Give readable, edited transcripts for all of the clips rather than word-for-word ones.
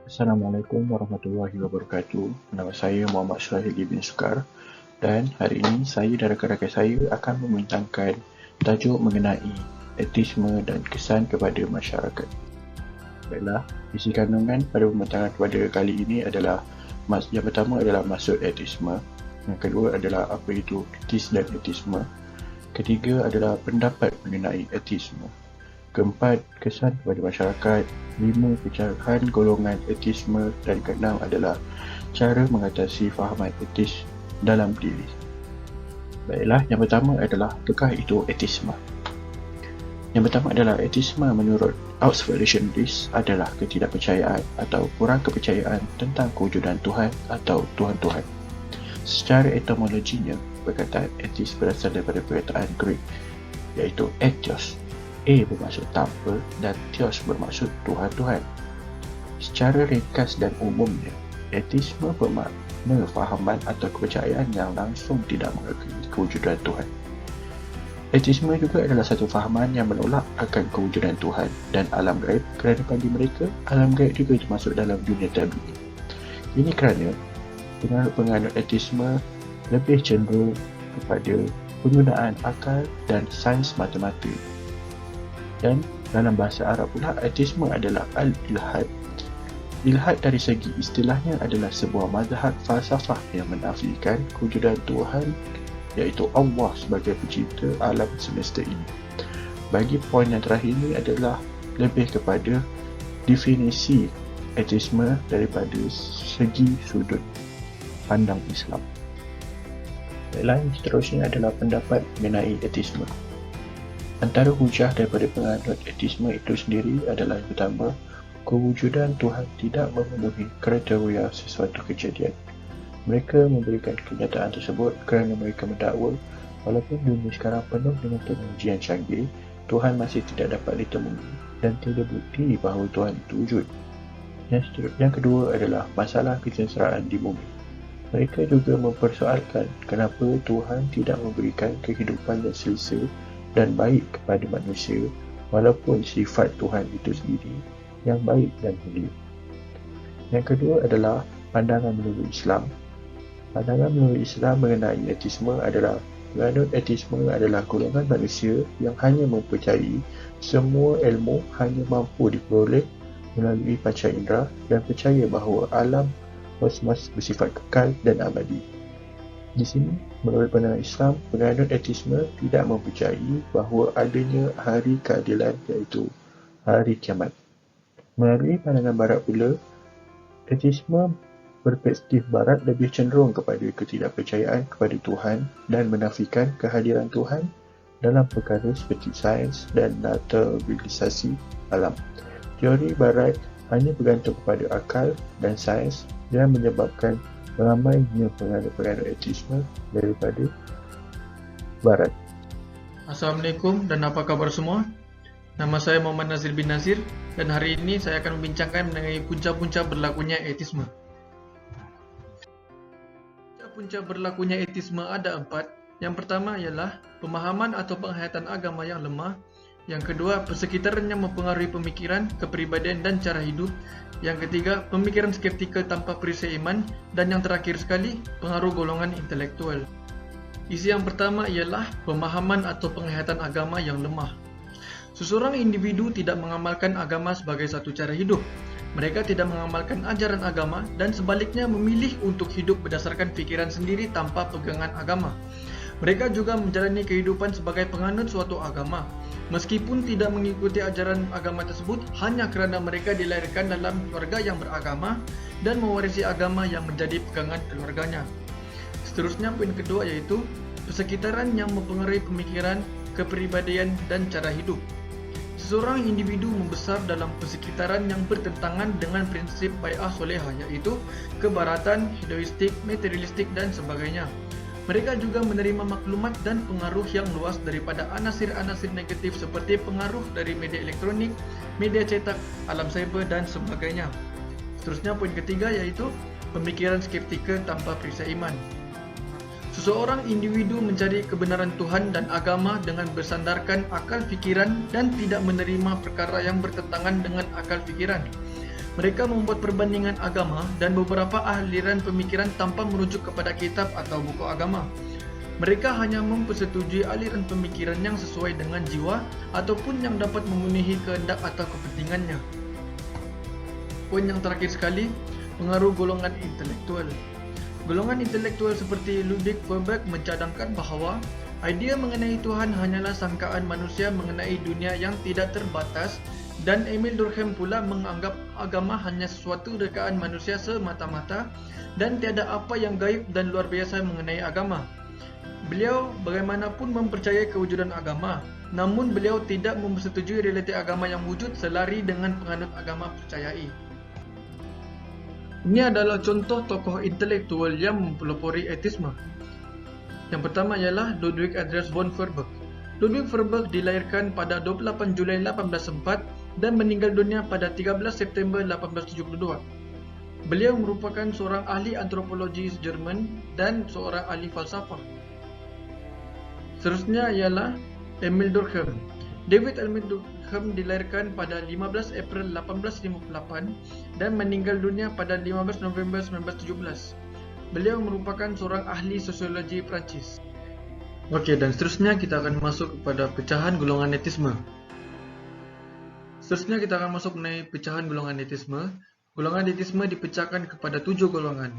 Assalamualaikum warahmatullahi wabarakatuh. Nama saya Muhammad Syahili bin Sukar dan hari ini saya dan rakan-rakan saya akan membentangkan tajuk mengenai etisme dan kesan kepada masyarakat. Baiklah, isi kandungan pada pembentangan pada kali ini adalah yang pertama adalah maksud etisme, yang kedua adalah apa itu etis dan etisme, ketiga adalah pendapat mengenai etisme, keempat, kesan kepada masyarakat, lima, pecahan golongan etisme dan keenam adalah cara mengatasi fahaman etis dalam diri. Baiklah, yang pertama adalah apakah itu etisme? Yang pertama adalah etisme menurut Oxford Dictionary adalah ketidakpercayaan atau kurang kepercayaan tentang kewujudan Tuhan atau Tuhan-Tuhan. Secara etimologinya, perkataan etis berasal daripada perkataan Greek iaitu etios. A bermaksud tanpa dan theos bermaksud Tuhan-Tuhan. Secara ringkas dan umumnya, etisme bermakna fahaman atau kepercayaan yang langsung tidak mengakui kewujudan Tuhan. Etisme juga adalah satu fahaman yang menolak akan kewujudan Tuhan dan alam gaib kerana bagi mereka, alam gaib juga termasuk dalam dunia tabi'i. Ini kerana penganut etisme lebih cenderung kepada penggunaan akal dan sains mata-mata. Dan dalam bahasa Arab pula, etisme adalah al-ilhad. Ilhad dari segi istilahnya adalah sebuah mazhab falsafah yang menafikan kewujudan Tuhan iaitu Allah sebagai pencipta alam semesta ini. Bagi poin yang terakhir ini adalah lebih kepada definisi etisme daripada segi sudut pandang Islam. Lain seterusnya adalah pendapat mengenai etisme. Antara hujah daripada penganut etisme itu sendiri adalah yang pertama, kewujudan Tuhan tidak memenuhi kriteria sesuatu kejadian. Mereka memberikan kenyataan tersebut kerana mereka mendakwa walaupun dunia sekarang penuh dengan teknologi yang canggih, Tuhan masih tidak dapat ditemui dan tiada bukti bahawa Tuhan itu wujud. Yang kedua adalah masalah kesejahteraan di bumi. Mereka juga mempersoalkan kenapa Tuhan tidak memberikan kehidupan yang selesa dan baik kepada manusia walaupun sifat Tuhan itu sendiri yang baik dan mulia. Yang kedua adalah pandangan menurut Islam. Pandangan menurut Islam mengenai etisme adalah penganut etisme adalah golongan manusia yang hanya mempercayai semua ilmu hanya mampu diperoleh melalui panca indera dan percaya bahawa alam kosmos bersifat kekal dan abadi. Di sini, menurut pandangan Islam, penganut etisme tidak mempercayai bahawa adanya hari keadilan iaitu hari kiamat. Melalui pandangan Barat pula, etisme perspektif Barat lebih cenderung kepada ketidakpercayaan kepada Tuhan dan menafikan kehadiran Tuhan dalam perkara seperti sains dan naturalisasi alam. Teori Barat hanya bergantung kepada akal dan sains yang menyebabkan ramainya penganut-penganut etisme daripada Barat. Assalamualaikum dan apa kabar semua? Nama saya Muhammad Nazir bin Nazir dan hari ini saya akan membincangkan mengenai punca-punca berlakunya etisme. Punca berlakunya etisme ada 4. Yang pertama ialah pemahaman atau penghayatan agama yang lemah. Yang kedua, persekitaran yang mempengaruhi pemikiran, kepribadian dan cara hidup. Yang ketiga, pemikiran skeptikal tanpa perisai iman. Dan yang terakhir sekali, pengaruh golongan intelektual. Isi yang pertama ialah pemahaman atau penghayatan agama yang lemah. Seseorang individu tidak mengamalkan agama sebagai satu cara hidup. Mereka tidak mengamalkan ajaran agama dan sebaliknya memilih untuk hidup berdasarkan fikiran sendiri tanpa pegangan agama. Mereka juga menjalani kehidupan sebagai penganut suatu agama, meskipun tidak mengikuti ajaran agama tersebut hanya kerana mereka dilahirkan dalam keluarga yang beragama dan mewarisi agama yang menjadi pegangan keluarganya. Seterusnya, poin kedua iaitu persekitaran yang mempengaruhi pemikiran, kepribadian dan cara hidup. Seseorang individu membesar dalam persekitaran yang bertentangan dengan prinsip bai'ah solehah iaitu kebaratan, hedonistik, materialistik dan sebagainya. Mereka juga menerima maklumat dan pengaruh yang luas daripada anasir-anasir negatif seperti pengaruh dari media elektronik, media cetak, alam cyber dan sebagainya. Seterusnya, poin ketiga iaitu pemikiran skeptikal tanpa perisai iman. Seseorang individu mencari kebenaran Tuhan dan agama dengan bersandarkan akal fikiran dan tidak menerima perkara yang bertentangan dengan akal fikiran. Mereka membuat perbandingan agama dan beberapa aliran pemikiran tanpa merujuk kepada kitab atau buku agama. Mereka hanya mempersetujui aliran pemikiran yang sesuai dengan jiwa ataupun yang dapat memenuhi kehendak atau kepentingannya. Poin yang terakhir sekali, pengaruh golongan intelektual. Golongan intelektual seperti Ludwig Feuerbach mencadangkan bahawa idea mengenai Tuhan hanyalah sangkaan manusia mengenai dunia yang tidak terbatas, dan Emil Durkheim pula menganggap agama hanya sesuatu rekaan manusia semata-mata dan tiada apa yang gaib dan luar biasa mengenai agama. Beliau bagaimanapun mempercayai kewujudan agama, namun beliau tidak mempersetujui realiti agama yang wujud selari dengan penganut agama percayai. Ini adalah contoh tokoh intelektual yang mempelopori etisme. Yang pertama ialah Ludwig Andreas von Feuerbach. Ludwig Feuerbach dilahirkan pada 28 Julai 1804 dan meninggal dunia pada 13 September 1872. Beliau merupakan seorang ahli antropologi Jerman dan seorang ahli falsafah. Seterusnya ialah Emil Durkheim. David Emil Durkheim dilahirkan pada 15 April 1858 dan meninggal dunia pada 15 November 1917. Beliau merupakan seorang ahli sosiologi Prancis. Okey, dan seterusnya kita akan masuk kepada pecahan golongan etisme. Seterusnya kita akan masuk mengenai pecahan golongan etisme. Golongan etisme dipecahkan kepada 7 golongan.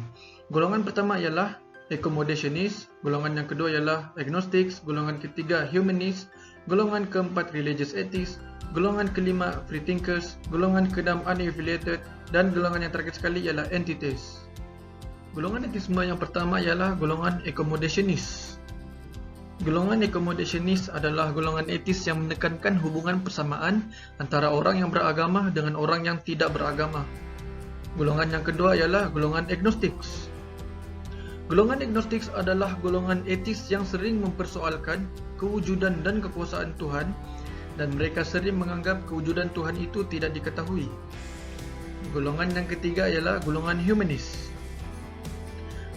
Golongan pertama ialah accommodationist, golongan yang kedua ialah agnostics, golongan ketiga humanist, golongan keempat religious atheists, golongan kelima free thinkers, golongan keenam unaffiliated, dan golongan yang terakhir sekali ialah antitheist. Golongan etisme yang pertama ialah golongan accommodationist. Golongan accommodationist adalah golongan etis yang menekankan hubungan persamaan antara orang yang beragama dengan orang yang tidak beragama. Golongan yang kedua ialah golongan agnostics. Golongan agnostics adalah golongan etis yang sering mempersoalkan kewujudan dan kekuasaan Tuhan, dan mereka sering menganggap kewujudan Tuhan itu tidak diketahui. Golongan yang ketiga ialah golongan humanis.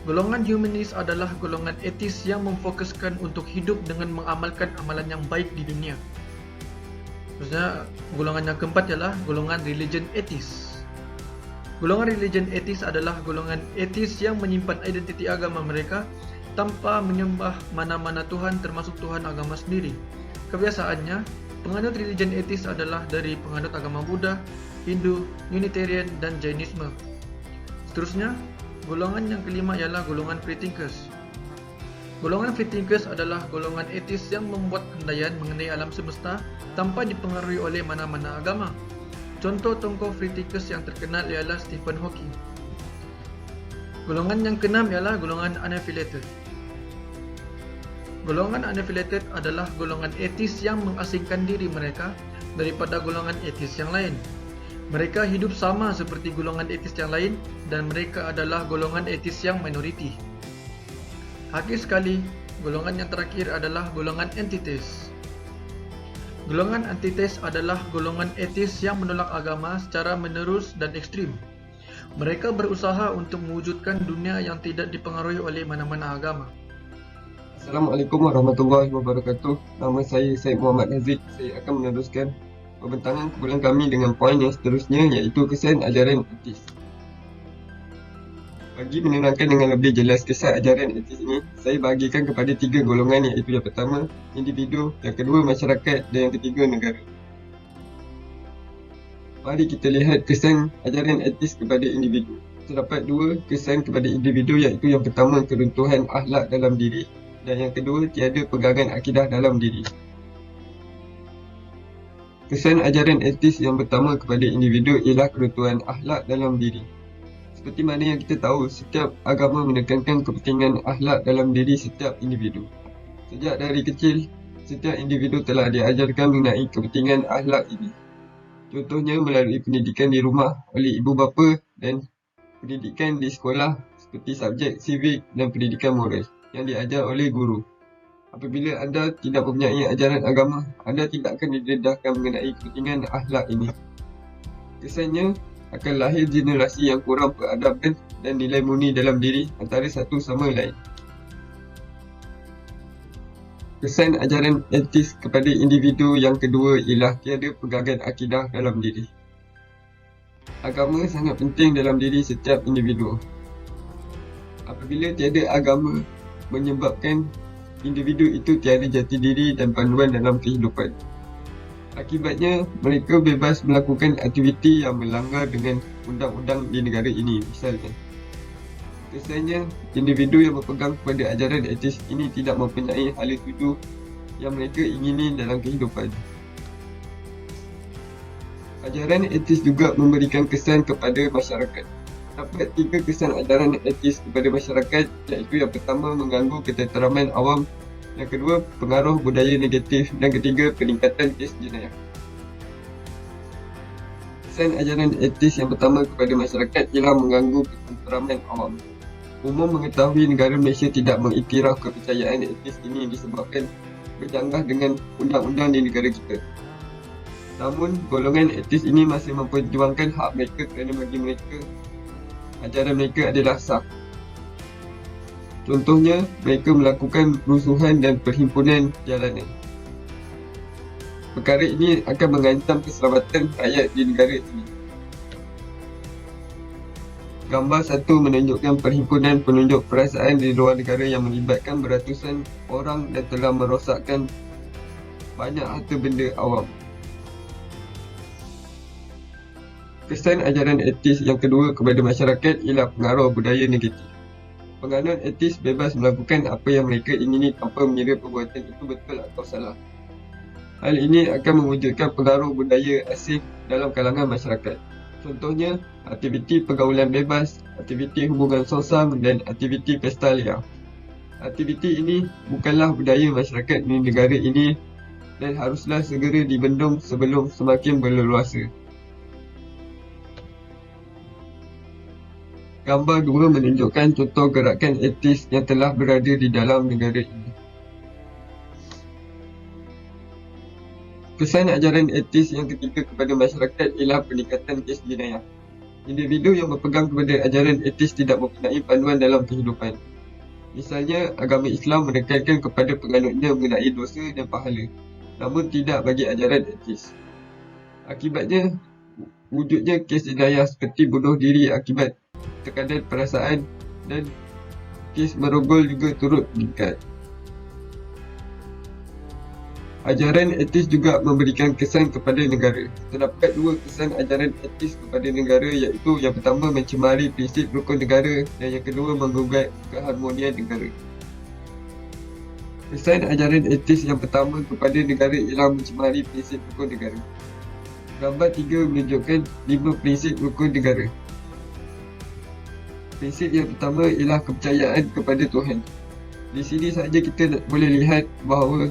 Golongan humanis adalah golongan etis yang memfokuskan untuk hidup dengan mengamalkan amalan yang baik di dunia. Maksudnya, golongan yang keempat ialah golongan religion etis. Golongan religion etis adalah golongan etis yang menyimpan identiti agama mereka tanpa menyembah mana-mana Tuhan termasuk Tuhan agama sendiri. Kebiasaannya, penganut religion etis adalah dari penganut agama Buddha, Hindu, Unitarian, dan Jainisme. Seterusnya, golongan yang kelima ialah golongan free thinkers. Golongan free thinkers adalah golongan etis yang membuat pendayaan mengenai alam semesta tanpa dipengaruhi oleh mana-mana agama. Contoh tokoh free thinkers yang terkenal ialah Stephen Hawking. Golongan yang keenam ialah golongan unaffiliated. Golongan unaffiliated adalah golongan etis yang mengasingkan diri mereka daripada golongan etis yang lain. Mereka hidup sama seperti golongan etis yang lain dan mereka adalah golongan etis yang minoriti. Akhir sekali, golongan yang terakhir adalah golongan antitheist. Golongan antitheist adalah golongan etis yang menolak agama secara menerus dan ekstrim. Mereka berusaha untuk mewujudkan dunia yang tidak dipengaruhi oleh mana-mana agama. Assalamualaikum warahmatullahi wabarakatuh. Nama saya Syed Muhammad Haziq. Saya akan meneruskan pembentangan kumpulan kami dengan poin yang seterusnya, iaitu kesan ajaran etis. Bagi menerangkan dengan lebih jelas kesan ajaran etis ini, saya bahagikan kepada 3 golongan, iaitu yang pertama, individu, yang kedua, masyarakat, dan yang ketiga, negara. Mari kita lihat kesan ajaran etis kepada individu. Terdapat 2 kesan kepada individu, iaitu yang pertama, keruntuhan akhlak dalam diri, dan yang kedua, tiada pegangan akidah dalam diri. Kesan ajaran etis yang pertama kepada individu ialah keruntuhan akhlak dalam diri. Seperti mana yang kita tahu, setiap agama menekankan kepentingan akhlak dalam diri setiap individu. Sejak dari kecil, setiap individu telah diajarkan mengenai kepentingan akhlak ini. Contohnya melalui pendidikan di rumah oleh ibu bapa dan pendidikan di sekolah seperti subjek civic dan pendidikan moral yang diajar oleh guru. Apabila anda tidak mempunyai ajaran agama, anda tidak akan didedahkan mengenai kepentingan akhlak ini. Kesannya akan lahir generasi yang kurang peradaban dan nilai murni dalam diri antara satu sama lain. Kesan ajaran etis kepada individu yang kedua ialah tiada pegangan akidah dalam diri. Agama sangat penting dalam diri setiap individu. Apabila tiada agama, menyebabkan individu itu tiada jati diri dan panduan dalam kehidupan. Akibatnya, mereka bebas melakukan aktiviti yang melanggar dengan undang-undang di negara ini, misalnya. Kesannya, individu yang berpegang kepada ajaran etis ini tidak mempunyai hala tuju yang mereka ingini dalam kehidupan. Ajaran etis juga memberikan kesan kepada masyarakat. Terdapat 3 kesan ajaran etis kepada masyarakat, iaitu yang pertama, mengganggu ketenteraman awam, yang kedua, pengaruh budaya negatif, dan ketiga, peningkatan kes jenayah. Kesan ajaran etis yang pertama kepada masyarakat ialah mengganggu ketenteraman awam. Umum mengetahui negara Malaysia tidak mengiktiraf kepercayaan etis ini disebabkan bercanggah dengan undang-undang di negara kita. Namun, golongan etis ini masih memperjuangkan hak mereka kerana bagi mereka, ajaran mereka adalah sah. Contohnya, mereka melakukan rusuhan dan perhimpunan jalanan. Perkara ini akan mengancam keselamatan rakyat di negara ini. Gambar 1 menunjukkan perhimpunan penunjuk perasaan di luar negara yang melibatkan beratusan orang dan telah merosakkan banyak harta benda awam. Kesan ajaran etis yang kedua kepada masyarakat ialah pengaruh budaya negatif. Penganut etis bebas melakukan apa yang mereka ingini tanpa mengira perbuatan itu betul atau salah. Hal ini akan mewujudkan pengaruh budaya asing dalam kalangan masyarakat. Contohnya, aktiviti pergaulan bebas, aktiviti hubungan sosial dan aktiviti pesta liar. Aktiviti ini bukanlah budaya masyarakat di negara ini dan haruslah segera dibendung sebelum semakin berleluasa. Gambar 2 menunjukkan contoh gerakan etis yang telah berada di dalam negara ini. Kesan ajaran etis yang ketiga kepada masyarakat ialah peningkatan kes jenayah. Individu yang berpegang kepada ajaran etis tidak mempunyai panduan dalam kehidupan. Misalnya, agama Islam menekankan kepada penganutnya mengenai dosa dan pahala, namun tidak bagi ajaran etis. Akibatnya, wujudnya kes jenayah seperti bunuh diri akibat tekanan perasaan dan kes merogol juga turut meningkat. Ajaran etis juga memberikan kesan kepada negara. Terdapat 2 kesan ajaran etis kepada negara, iaitu yang pertama mencemari prinsip rukun negara dan yang kedua menggugat keharmonian negara. Kesan ajaran etis yang pertama kepada negara ialah mencemari prinsip rukun negara. Gambar 3 menunjukkan 5 prinsip rukun negara. Prinsip yang pertama ialah kepercayaan kepada Tuhan. Di sini sahaja kita boleh lihat bahawa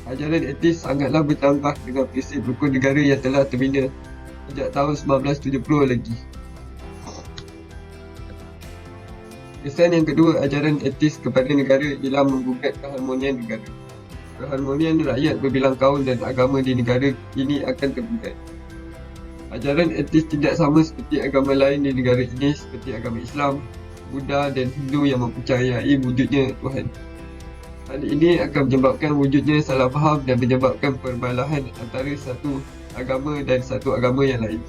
ajaran etis sangatlah bertambah dengan prinsip rukun negara yang telah terbina sejak tahun 1970 lagi. Kesan yang kedua ajaran etis kepada negara ialah menggugat keharmonian negara. Keharmonian rakyat berbilang kaum dan agama di negara ini akan tergugat. Ajaran etis tidak sama seperti agama lain di negara ini seperti agama Islam, Buddha dan Hindu yang mempercayai wujudnya Tuhan. Hal ini akan menyebabkan wujudnya salah faham dan menyebabkan perbalahan antara satu agama dan satu agama yang lain.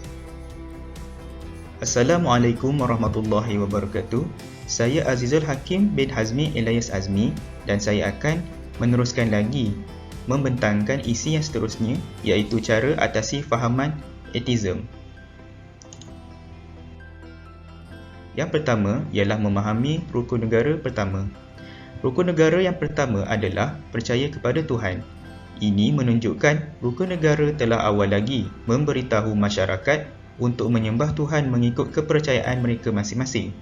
Assalamualaikum warahmatullahi wabarakatuh. Saya Azizul Hakim bin Hazmi Elias Azmi dan saya akan meneruskan lagi membentangkan isi yang seterusnya, iaitu cara atasi fahaman etism. Yang pertama ialah memahami rukun negara pertama. Rukun negara yang pertama adalah percaya kepada Tuhan. Ini menunjukkan rukun negara telah awal lagi memberitahu masyarakat untuk menyembah Tuhan mengikut kepercayaan mereka masing-masing.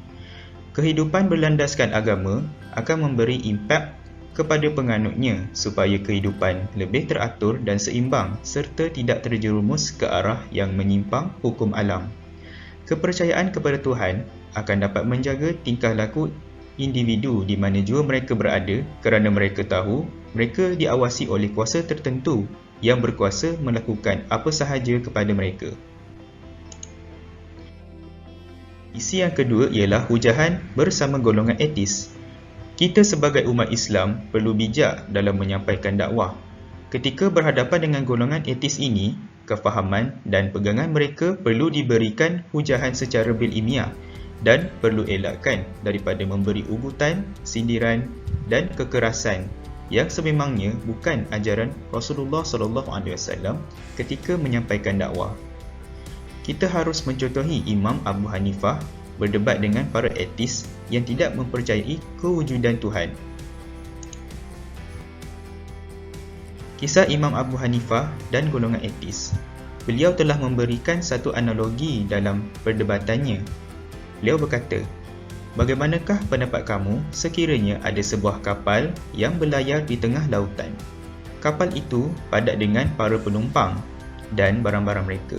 Kehidupan berlandaskan agama akan memberi impak kepada penganutnya supaya kehidupan lebih teratur dan seimbang serta tidak terjerumus ke arah yang menyimpang hukum alam. Kepercayaan kepada Tuhan akan dapat menjaga tingkah laku individu di mana jua mereka berada kerana mereka tahu mereka diawasi oleh kuasa tertentu yang berkuasa melakukan apa sahaja kepada mereka. Isi yang kedua ialah hujahan bersama golongan etis. Kita sebagai umat Islam perlu bijak dalam menyampaikan dakwah. Ketika berhadapan dengan golongan etis ini, kefahaman dan pegangan mereka perlu diberikan hujahan secara bililmiah dan perlu elakkan daripada memberi ugutan, sindiran dan kekerasan yang sememangnya bukan ajaran Rasulullah SAW ketika menyampaikan dakwah. Kita harus mencontohi Imam Abu Hanifah berdebat dengan para etis yang tidak mempercayai kewujudan Tuhan. Kisah Imam Abu Hanifah dan golongan etis. Beliau telah memberikan satu analogi dalam perdebatannya. Beliau berkata, "Bagaimanakah pendapat kamu sekiranya ada sebuah kapal yang berlayar di tengah lautan? Kapal itu padat dengan para penumpang dan barang-barang mereka.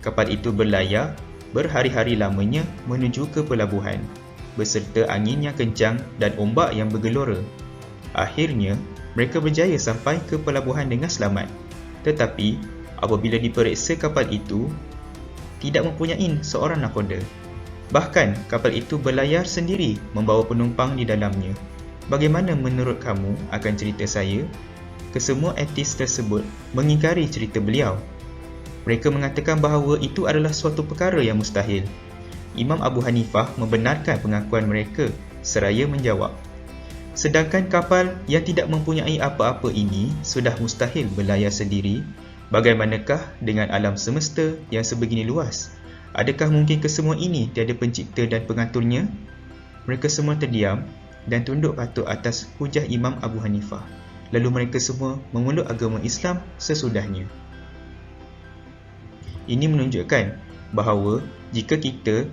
Kapal itu berlayar berhari-hari lamanya menuju ke pelabuhan, beserta angin yang kencang dan ombak yang bergelora. Akhirnya, mereka berjaya sampai ke pelabuhan dengan selamat. Tetapi, apabila diperiksa kapal itu, tidak mempunyai seorang nakhoda. Bahkan, kapal itu berlayar sendiri membawa penumpang di dalamnya. Bagaimana menurut kamu akan cerita saya?" Kesemua etis tersebut mengingkari cerita beliau. Mereka mengatakan bahawa itu adalah suatu perkara yang mustahil. Imam Abu Hanifah membenarkan pengakuan mereka seraya menjawab, "Sedangkan kapal yang tidak mempunyai apa-apa ini sudah mustahil berlayar sendiri, bagaimanakah dengan alam semesta yang sebegini luas? Adakah mungkin kesemua ini tiada pencipta dan pengaturnya?" Mereka semua terdiam dan tunduk patuh atas hujah Imam Abu Hanifah. Lalu mereka semua memeluk agama Islam sesudahnya. Ini menunjukkan bahawa jika kita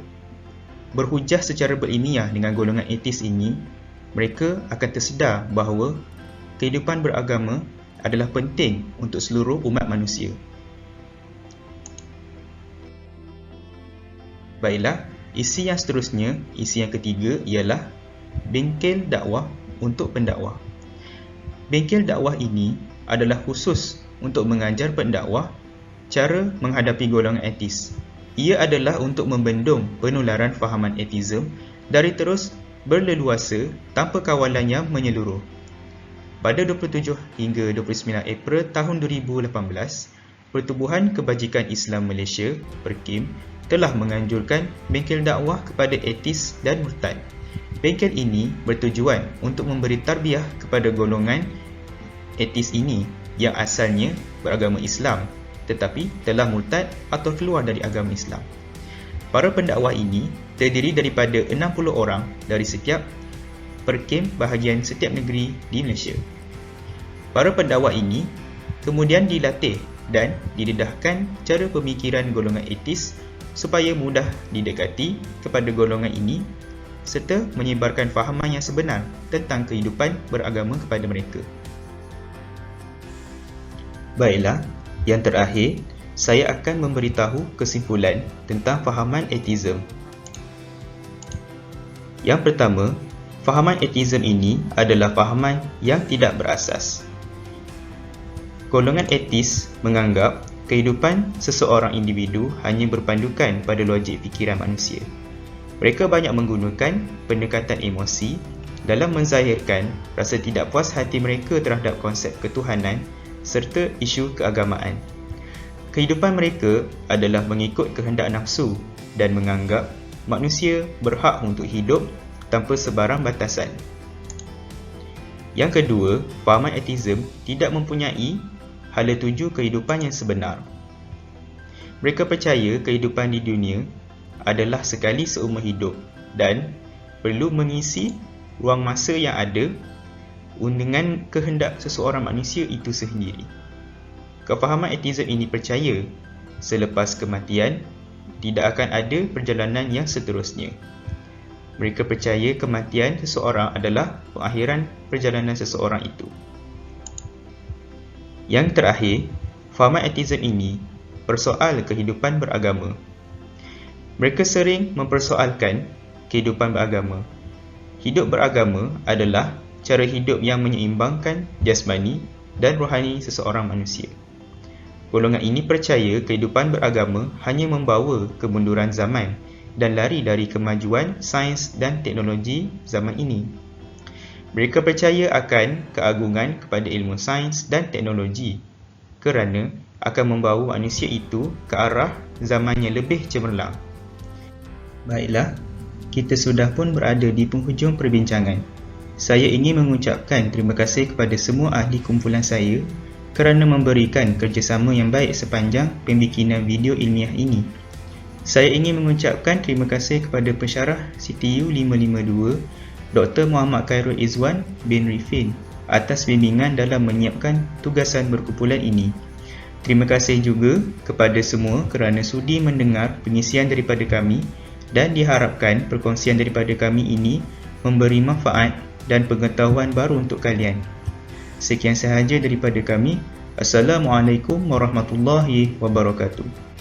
berhujah secara berilmiah dengan golongan etis ini, mereka akan tersedar bahawa kehidupan beragama adalah penting untuk seluruh umat manusia. Baiklah, isi yang seterusnya, isi yang ketiga ialah bengkel dakwah untuk pendakwah. Bengkel dakwah ini adalah khusus untuk mengajar pendakwah cara menghadapi golongan etis. Ia adalah untuk membendung penularan fahaman etism dari terus berleluasa tanpa kawalan yang menyeluruh. Pada 27 hingga 29 April tahun 2018, Pertubuhan Kebajikan Islam Malaysia, PERKIM, telah menganjurkan bengkel dakwah kepada etis dan murtad. Bengkel ini bertujuan untuk memberi tarbiyah kepada golongan etis ini yang asalnya beragama Islam tetapi telah murtad atau keluar dari agama Islam. Para pendakwah ini terdiri daripada 60 orang dari setiap PERKIM bahagian setiap negeri di Malaysia. Para pendakwah ini kemudian dilatih dan didedahkan cara pemikiran golongan etis supaya mudah didekati kepada golongan ini serta menyebarkan fahaman yang sebenar tentang kehidupan beragama kepada mereka. Baiklah, yang terakhir, saya akan memberitahu kesimpulan tentang fahaman etism. Yang pertama, fahaman etism ini adalah fahaman yang tidak berasas. Golongan etis menganggap kehidupan seseorang individu hanya berpandukan pada logik fikiran manusia. Mereka banyak menggunakan pendekatan emosi dalam menzahirkan rasa tidak puas hati mereka terhadap konsep ketuhanan serta isu keagamaan. Kehidupan mereka adalah mengikut kehendak nafsu dan menganggap manusia berhak untuk hidup tanpa sebarang batasan. Yang kedua, fahaman etism tidak mempunyai hala tuju kehidupan yang sebenar. Mereka percaya kehidupan di dunia adalah sekali seumur hidup dan perlu mengisi ruang masa yang ada dengan kehendak seseorang manusia itu sendiri. Kefahaman etism ini percaya selepas kematian tidak akan ada perjalanan yang seterusnya. Mereka percaya kematian seseorang adalah pengakhiran perjalanan seseorang itu. Yang terakhir, fahaman etism ini persoal kehidupan beragama. Mereka sering mempersoalkan kehidupan beragama. Hidup beragama adalah cara hidup yang menyeimbangkan jasmani dan rohani seseorang manusia. Golongan ini percaya kehidupan beragama hanya membawa kemunduran zaman dan lari dari kemajuan sains dan teknologi zaman ini. Mereka percaya akan keagungan kepada ilmu sains dan teknologi kerana akan membawa manusia itu ke arah zaman yang lebih cemerlang. Baiklah, kita sudah pun berada di penghujung perbincangan. Saya ingin mengucapkan terima kasih kepada semua ahli kumpulan saya kerana memberikan kerjasama yang baik sepanjang pembikinan video ilmiah ini. Saya ingin mengucapkan terima kasih kepada pensyarah CTU 552, Dr. Muhammad Khairul Izwan bin Rifin atas bimbingan dalam menyiapkan tugasan berkumpulan ini. Terima kasih juga kepada semua kerana sudi mendengar pengisian daripada kami dan diharapkan perkongsian daripada kami ini memberi manfaat dan pengetahuan baru untuk kalian. Sekian sahaja daripada kami. Assalamualaikum warahmatullahi wabarakatuh.